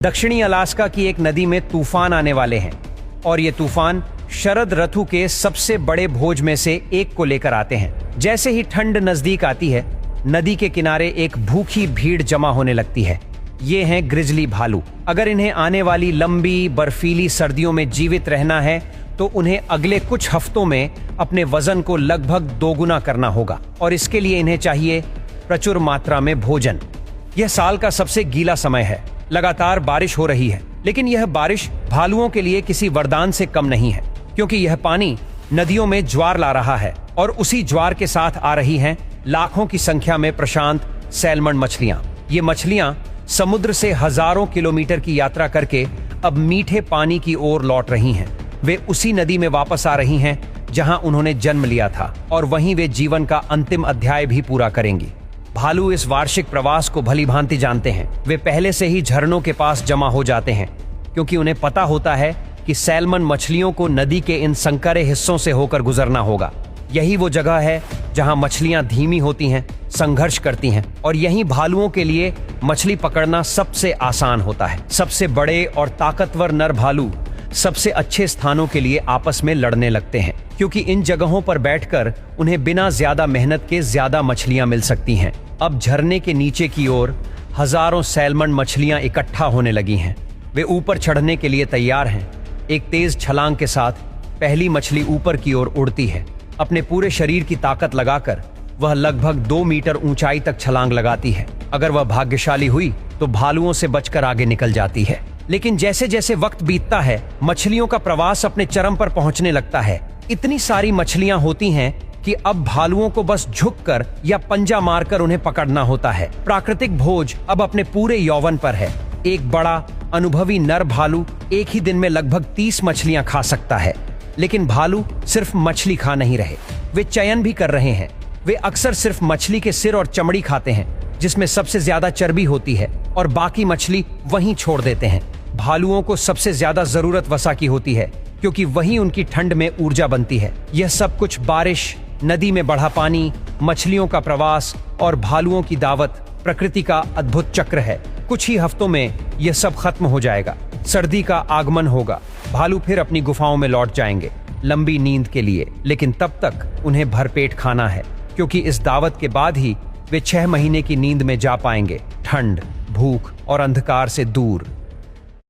दक्षिणी अलास्का की एक नदी में तूफान आने वाले हैं और ये तूफान शरद ऋतु के सबसे बड़े भोज में से एक को लेकर आते हैं। जैसे ही ठंड नजदीक आती है, नदी के किनारे एक भूखी भीड़ जमा होने लगती है। ये हैं ग्रिजली भालू। अगर इन्हें आने वाली लंबी बर्फीली सर्दियों में जीवित रहना है तो उन्हें अगले कुछ हफ्तों में अपने वजन को लगभग दोगुना करना होगा और इसके लिए इन्हें चाहिए प्रचुर मात्रा में भोजन। यह साल का सबसे गीला समय है। लगातार बारिश हो रही है, लेकिन यह बारिश भालुओं के लिए किसी वरदान से कम नहीं है, क्योंकि यह पानी नदियों में ज्वार ला रहा है और उसी ज्वार के साथ आ रही हैं लाखों की संख्या में प्रशांत सैल्मन मछलियां। ये मछलियां समुद्र से हजारों किलोमीटर की यात्रा करके अब मीठे पानी की ओर लौट रही हैं। वे उसी नदी में वापस आ रही हैं जहां उन्होंने जन्म लिया था और वहीं वे जीवन का अंतिम अध्याय भी पूरा करेंगी। भालू इस वार्षिक प्रवास को भली भांति जानते हैं। वे पहले से ही झरनों के पास जमा हो जाते हैं, क्योंकि उन्हें पता होता है कि सैल्मन मछलियों को नदी के इन संकरे हिस्सों से होकर गुजरना होगा। यही वो जगह है जहां मछलियां धीमी होती हैं, संघर्ष करती हैं और यहीं भालुओं के लिए मछली पकड़ना सबसे आसान होता है। सबसे बड़े और ताकतवर नर भालू सबसे अच्छे स्थानों के लिए आपस में लड़ने लगते हैं, क्योंकि इन जगहों पर बैठकर उन्हें बिना ज्यादा मेहनत के ज्यादा मछलियां मिल सकती हैं। अब झरने के नीचे की ओर हजारों सैल्मन मछलियां इकट्ठा होने लगी हैं। वे ऊपर चढ़ने के लिए तैयार हैं। एक तेज छलांग के साथ पहली मछली ऊपर की ओर उड़ती है। अपने पूरे शरीर की ताकत लगाकर वह लगभग 2 मीटर ऊंचाई तक छलांग लगाती है। अगर वह भाग्यशाली हुई तो भालुओं से बचकर आगे निकल जाती है। लेकिन जैसे जैसे वक्त बीतता है, मछलियों का प्रवास अपने चरम पर पहुंचने लगता है। इतनी सारी मछलियां होती हैं कि अब भालुओं को बस झुककर या पंजा मारकर उन्हें पकड़ना होता है। प्राकृतिक भोज अब अपने पूरे यौवन पर है। एक बड़ा अनुभवी नर भालू एक ही दिन में लगभग 30 मछलियां खा सकता है। लेकिन भालू सिर्फ मछली खा नहीं रहे, वे चयन भी कर रहे हैं। वे अक्सर सिर्फ मछली के सिर और चमड़ी खाते हैं, जिसमें सबसे ज्यादा चर्बी होती है, और बाकी मछली वहीं छोड़ देते हैं। भालुओं को सबसे ज्यादा जरूरत वसा की होती है, क्योंकि वहीं उनकी ठंड में ऊर्जा बनती है। यह सब कुछ बारिश, नदी में बढ़ा पानी, मछलियों का प्रवास और भालुओं की दावत प्रकृति का अद्भुत चक्र है। कुछ ही हफ्तों में यह सब खत्म हो जाएगा। सर्दी का आगमन होगा। भालू फिर अपनी गुफाओं में लौट जाएंगे लंबी नींद के लिए, लेकिन तब तक उन्हें भरपेट खाना है, क्योंकि इस दावत के बाद ही वे 6 महीने की नींद में जा पाएंगे, ठंड, भूख और अंधकार से दूर।